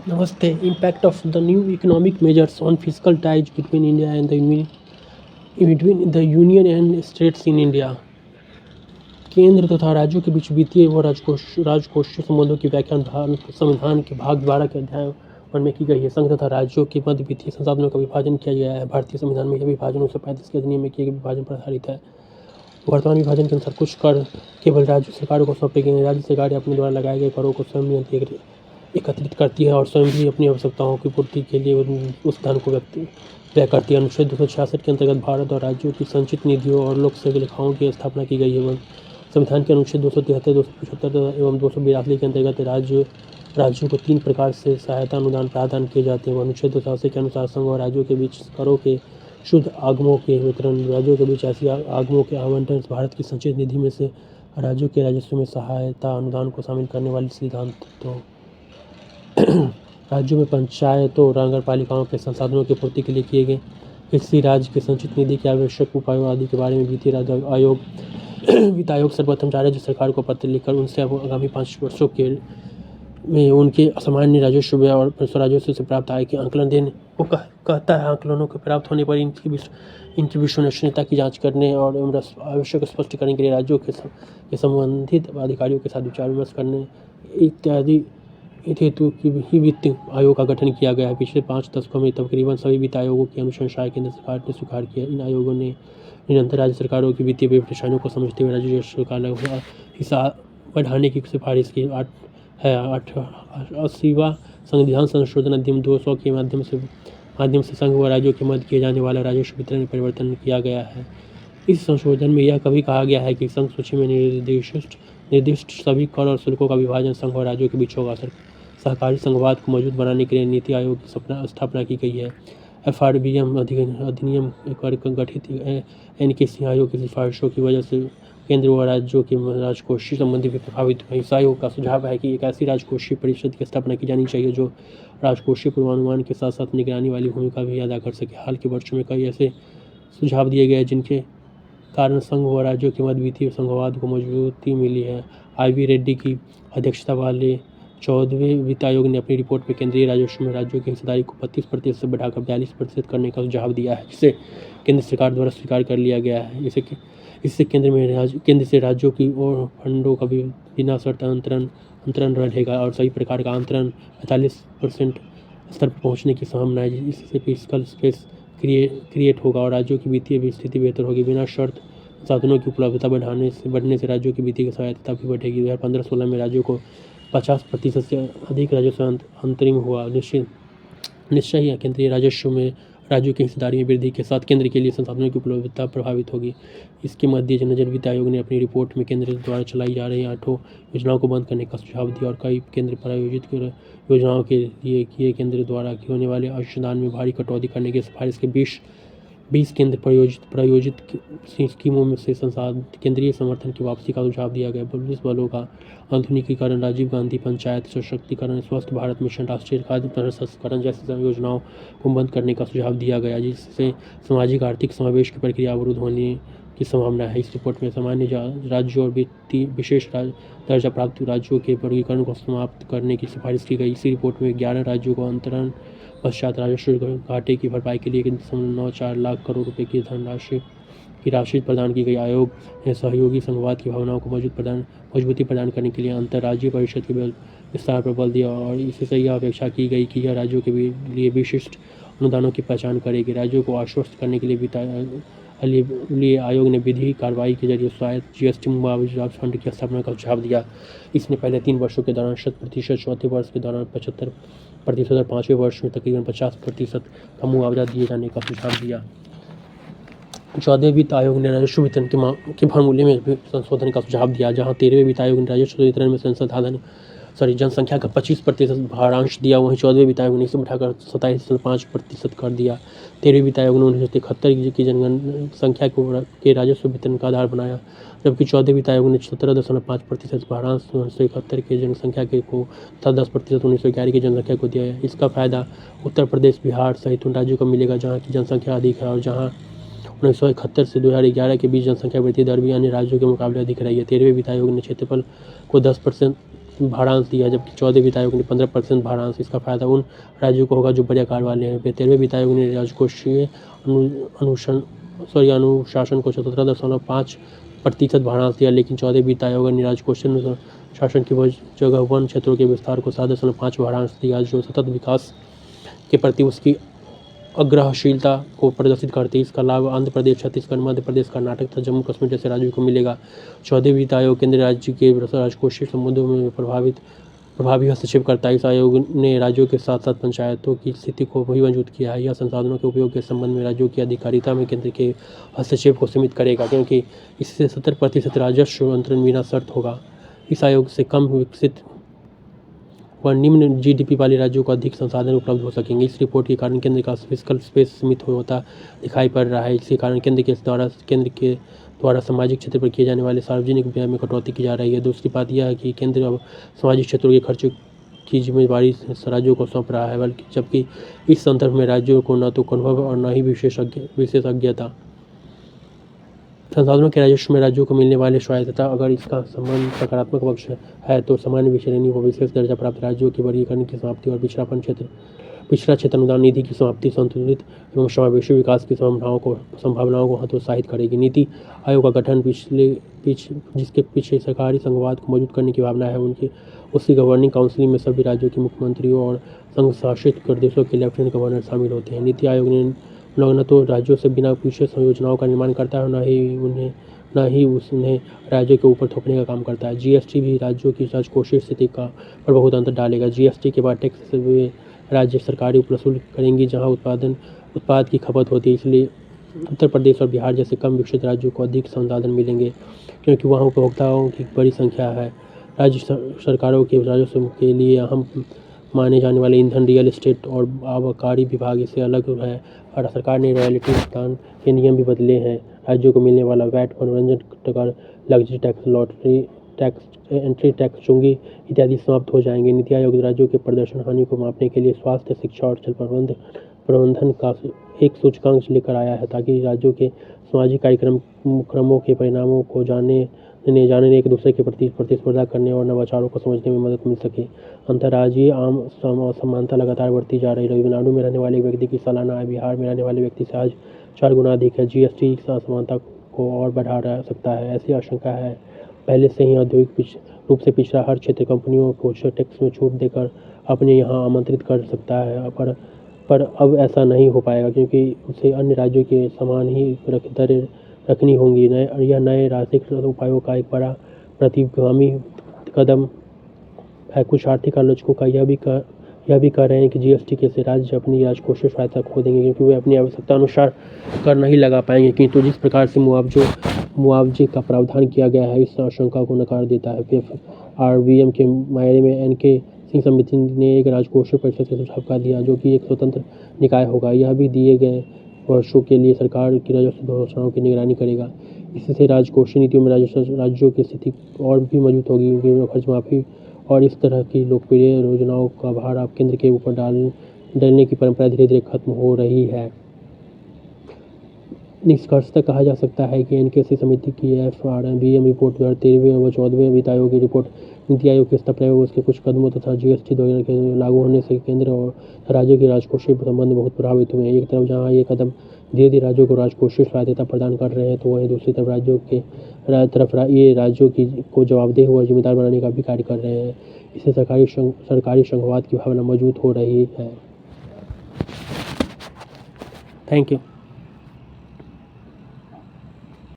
Namaste. Impact of the new economic measures on fiscal ties between India and between the Union and states in India. केंद्र तथा राज्यों के बीच वित्तीय व राजकोषीय संबंधों की व्याख्या भारत संविधान के भाग 12 के अध्याय 1 में की गई है। संघ तथा राज्यों के मध्य वित्तीय संसाधनों का विभाजन किया गया है। भारतीय संविधान में यह विभाजन 1935 के अधिनियम में किए गए विभाजन पर आधारित है। वर्तमान विभाजन के अनुसार कुछ कर केवल राज्य सरकारों को सौंपे गए हैं। राज्य सरकारें अपने द्वारा लगाए गए करों को स्वयं एकत्रित करती है और स्वयं भी अपनी आवश्यकताओं की पूर्ति के लिए उस धन को व्यय करती है। अनुच्छेद 266 के अंतर्गत भारत और राज्यों की संचित निधियों और लोक सेवा लेखाओं की स्थापना की गई है। संविधान के अनुच्छेद 273, 275 एवं 282 के अंतर्गत राज्यों को 3 प्रकार से सहायता अनुदान प्रदान किए जाते हैं। अनुच्छेद 286 के अनुसार संघ और राज्यों के बीच करों के शुद्ध आगमों के वितरण, राज्यों के बीच ऐसी आगमों के आवंटन, भारत की संचित निधि में से राज्यों के राजस्व में सहायता अनुदान को शामिल करने वाले सिद्धांतों, राज्यों में पंचायतों नगर पालिकाओं के संसाधनों की पूर्ति के लिए किए गए किसी राज्य की संचित निधि के आवश्यक उपायों आदि के बारे में वित्त आयोग सर्वप्रथम राज्य सरकार को पत्र लिखकर उनसे आगामी 5 वर्षों के में उनके सामान्य राजस्व और राजस्व से प्राप्त आय के आंकलन देने को कहता है। आंकलनों के प्राप्त होने पर इनकी विश्वसनीयता की जांच करने और आवश्यक स्पष्टीकरण के लिए राज्यों के संबंधित अधिकारियों के साथ विचार विमर्श करने इत्यादि हेतु की ही वित्त आयोग का गठन किया गया है। पिछले 5 दशकों में तकरीबन सभी वित्त आयोगों की अनुशंसाएं केंद्र सरकार ने स्वीकार किया। इन आयोगों ने निरंतर राज्य सरकारों की वित्तीय परेशानियों को समझते हुए राजस्व का हिस्सा बढ़ाने की सिफारिश की है। 80वां संविधान संशोधन अधिनियम 200 के माध्यम से संघ व राज्यों के मध्य किए जाने वाला राजस्व वितरण में परिवर्तन किया गया है। इस संशोधन में यह कभी कहा गया है कि संघ सूची में निर्दिष्ट सभी कर और शुल्कों का विभाजन संघ और राज्यों के बीच होगा। सहकारी संघवाद को मजबूत बनाने के लिए नीति आयोग की स्थापना की गई है। FRBM अधिनियम गठित NKC आयोग की सिफारिशों की वजह से केंद्र व राज्यों के राजकोषीय संबंधी भी प्रभावित हुए। इस आयोग का सुझाव है कि एक ऐसी राजकोषीय परिषद की स्थापना की जानी चाहिए जो राजकोषीय पूर्वानुमान के साथ साथ निगरानी वाली भूमिका भी अदा कर सके। हाल के वर्षों में कई ऐसे सुझाव दिए गए जिनके कारण संघ व राज्यों के मध्य वित्तीय संघवाद को मजबूती मिली है। IV रेड्डी की अध्यक्षता वाले 14वें वित्त आयोग ने अपनी रिपोर्ट में केंद्रीय राजस्व में राज्यों की हिस्सेदारी को 35% से बढ़ाकर 42% करने का सुझाव दिया है, जिसे केंद्र सरकार द्वारा स्वीकार कर लिया गया है। इससे केंद्र से राज्यों की ओर फंडों का भी बिना शर्त अंतरण रहेगा और सभी प्रकार का अंतरण 45% स्तर पर पहुंचने की संभावना है। इससे फिस्कल स्पेस क्रिएट होगा और राज्यों की वित्तीय स्थिति बेहतर होगी। बिना शर्त साधनों की उपलब्धता बढ़ने से राज्यों की वित्तीय सहायता भी बढ़ेगी। 2015-16 में राज्यों को 50% से अधिक राजस्व अंतरिम हुआ। निश्चय ही केंद्रीय राजस्व में राज्यों की हिस्सेदारी में वृद्धि के साथ केंद्र के लिए संसाधनों की उपलब्धता प्रभावित होगी। इसके मद्देनजर वित्त आयोग ने अपनी रिपोर्ट में केंद्र द्वारा चलाई जा रही 8 योजनाओं को बंद करने का सुझाव दिया और कई केंद्र प्रायोजित योजनाओं के लिए किए केंद्र द्वारा होने वाले अंशदान में भारी कटौती करने की सिफारिश के 20 केंद्र प्रायोजित स्कीमों में से केंद्रीय समर्थन की वापसी का सुझाव दिया गया। पुलिस बलों का आधुनिकीकरण, राजीव गांधी पंचायत सशक्तिकरण, स्वस्थ भारत मिशन, राष्ट्रीय खाद्य प्रसंस्करण जैसी योजनाओं को बंद करने का सुझाव दिया गया, जिससे सामाजिक आर्थिक समावेश की प्रक्रिया अवरुद्ध होने की संभावना है। इस रिपोर्ट में सामान्य राज्यों और विशेष दर्जा प्राप्त राज्यों के वर्गीकरण को समाप्त करने की सिफारिश की गई। इसी रिपोर्ट में 11 राज्यों को अंतरण पश्चात राजस्व घाटे की भरपाई के लिए 1.94 लाख करोड़ रुपए की राशि प्रदान की गई। आयोग ने सहयोगी संघवाद की भावनाओं को मजबूती प्रदान करने के लिए अंतर्राज्यीय परिषद के विस्तार पर बल दिया और इससे यह अपेक्षा की गई कि यह राज्यों के लिए विशिष्ट अनुदानों की पहचान करेगी। राज्यों को आश्वस्त करने के लिए आयोग ने विधिक कार्रवाई के जरिए स्वायत्त GST मुआवजा फंड की स्थापना का सुझाव दिया। इसने पहले 3 वर्षों के दौरान 100%, चौथे वर्ष के दौरान 75% और 5वें वर्ष में तकरीबन 50% का मुआवजा दिए जाने का सुझाव दिया। 14वें वित्त आयोग ने राजस्व वितरण के फॉर्मूले में भी संशोधन का सुझाव दिया, जहां 13वें वित्त आयोग ने राजस्व वितरण में जनसंख्या का 25% भारांश दिया। वहीं 14वें वित्त आयोग ने इसे बढ़ाकर 27.5% कर दिया। 13वें वित्त आयोग ने 1973 की जनसंख्या के राजस्व वितरण का आधार बनाया, जबकि 14वें वित्त आयोग ने 17.5% भारांश 1971 की जनसंख्या को तथा 10% 1911 की जनसंख्या को दिया। इसका फायदा उत्तर प्रदेश, बिहार सहित उन राज्यों को मिलेगा जहाँ की जनसंख्या अधिक है और जहाँ 1971 से 2011 के बीच जनसंख्या वृद्धि दर भी अन्य राज्यों के मुकाबले अधिक रही है। 13वें वित्त आयोग ने क्षेत्रफल को 10% भारांश दिया, जबकि 14वें वित्त आयोग ने 15% भारांश। इसका फायदा उन राज्यों को होगा जो बड़े आकार वाले हैं। 13वें वित्त आयोग ने राजकोषीय अनुशासन को 17.5% भारांश दिया, लेकिन 14वें वित्त आयोग ने राजकोषीय अनुशासन की जगह वन क्षेत्रों के विस्तार को 7.5 भारांश दिया, जो सतत विकास के प्रति उसकी अग्रहशीलता को प्रदर्शित करती है। इसका लाभ आंध्र प्रदेश, छत्तीसगढ़, मध्य प्रदेश, कर्नाटक तथा जम्मू कश्मीर जैसे राज्यों को मिलेगा। 14वें वित्त आयोग केंद्रीय राज्य के राजकोषीय संबंधों में प्रभावी हस्तक्षेप करता है। इस आयोग ने राज्यों के साथ साथ पंचायतों की स्थिति को भी मजबूत किया है। यह संसाधनों के उपयोग के संबंध में राज्यों की अधिकारिता में केंद्र के हस्तक्षेप को सीमित करेगा, क्योंकि इससे 70% राजस्व अंतरण बिना शर्त होगा। इस आयोग से कम विकसित व निम्न जीडीपी वाले राज्यों को अधिक संसाधन उपलब्ध हो सकेंगे। इस रिपोर्ट के कारण केंद्र का फिस्कल स्पेस सीमित होता दिखाई पड़ रहा है। इसी कारण केंद्र के द्वारा सामाजिक क्षेत्र पर किए जाने वाले सार्वजनिक व्यय में कटौती की जा रही है। दूसरी बात यह है कि केंद्र अब सामाजिक क्षेत्रों के खर्चों की जिम्मेदारी राज्यों को सौंप रहा है, जबकि इस संदर्भ में राज्यों को न तो अनुभव और न ही विशेषज्ञता। संसाधनों के राजस्व में राज्यों को मिलने वाले स्वायत्तता, अगर इसका संबंध सकारात्मक पक्ष है तो सामान्य श्रेणी व विशेष दर्जा प्राप्त राज्यों के वर्गीकरण की समाप्ति और पिछड़ा क्षेत्र अनुदान निधि की समाप्ति संतुलित एवं समावेशी विकास की संभावनाओं को हतोत्साहित करेगी। नीति आयोग का गठन जिसके पीछे सरकारी संघवाद को मजबूत करने की भावना है, उसकी गवर्निंग काउंसिल में सभी राज्यों के मुख्यमंत्रियों और संघ शासित प्रदेशों के लेफ्टिनेंट गवर्नर शामिल होते हैं। नीति आयोग ने न तो राज्यों से बिना पूछे योजनाओं का निर्माण करता है, न ही उन्हें राज्यों के ऊपर थोपने का काम करता है। जीएसटी भी राज्यों की राजकोषीय स्थिति पर बहुत अंतर डालेगा। जीएसटी के बाद टैक्स वे राज्य सरकारें वसूल करेंगी जहां उत्पाद की खपत होती है। इसलिए उत्तर प्रदेश और बिहार जैसे कम विकसित राज्यों को अधिक संसाधन मिलेंगे, क्योंकि वहाँ उपभोक्ताओं की बड़ी संख्या है। राज्य सरकारों के राजस्व के लिए अहम माने जाने वाले ईंधन, रियल एस्टेट और आबकारी विभाग इससे अलग है, और सरकार ने रॉयल्टी भुगतान के नियम भी बदले हैं। राज्यों को मिलने वाला वैट, मनोरंजन कर, luxury tax, lottery tax, entry tax, चुंगी इत्यादि समाप्त हो जाएंगे। नीति आयोग राज्यों के प्रदर्शन हानि को मापने के लिए स्वास्थ्य, शिक्षा और जल प्रबंधन का एक सूचकांक लेकर आया है, ताकि राज्यों के सामाजिक कार्यक्रमों के परिणामों को जानने, एक दूसरे के प्रति प्रतिस्पर्धा करने और नवाचारों को समझने में मदद मिल सके। अंतर्राज्यीय आम असमानता लगातार बढ़ती जा रही है। तमिलनाडु में रहने वाले व्यक्ति की सालाना आय बिहार में रहने वाले व्यक्ति से आज 4 गुना अधिक है। जीएसटी इस असमानता को और बढ़ा सकता है, ऐसी आशंका है। पहले से ही औद्योगिक रूप से पिछड़ा हर क्षेत्र कंपनियों को टैक्स में छूट देकर अपने यहाँ आमंत्रित कर सकता है, पर अब ऐसा नहीं हो पाएगा, क्योंकि उसे अन्य राज्यों के समान ही दरें रखनी होंगी। यह नए आर्थिक उपायों का एक बड़ा प्रतिगामी कदम है। कुछ आर्थिक आलोचकों का यह भी कह रहे हैं कि जीएसटी से राज्य अपनी राजकोषीय सहायता खो देंगे, क्योंकि वे अपनी आवश्यकता अनुसार कर नहीं लगा पाएंगे। किंतु जिस प्रकार से मुआवजे का प्रावधान किया गया है, इस आशंका को नकार देता है। आरबीएम के मायने में एनके सिंह समिति ने एक राजकोषीय परिषद का सुझाव का दिया, जो कि एक स्वतंत्र निकाय होगा। यह भी दिए गए वर्षों के लिए सरकार की राजस्व घोषणाओं की निगरानी करेगा। इससे राजकोषीय नीतियों में राज्यों की स्थिति और भी मजबूत होगी, क्योंकि खर्च माफी और इस तरह की लोकप्रिय योजनाओं का भार अब केंद्र के ऊपर डालने की परंपरा धीरे धीरे खत्म हो रही है। निष्कर्षतः कहा जा सकता है कि एनकेसी समिति की एफआरबीएम रिपोर्ट 2013वें व 14वें वित्त आयोग की रिपोर्ट नीति आयोग की स्थापना एवं उसके कुछ कदमों तथा जीएसटी वगैरह के लागू होने से केंद्र और राज्यों के राजकोषीय संबंध बहुत प्रभावित हुए हैं। एक तरफ जहां ये कदम धीरे धीरे राज्यों को राजकोषीय स्वायत्तता प्रदान कर रहे हैं, तो वहीं दूसरी तरफ ये राज्यों को जवाबदेह व जिम्मेदार बनाने का भी कार्य कर रहे हैं। इससे सरकारी संघवाद की भावना मजबूत हो रही है। Thank you.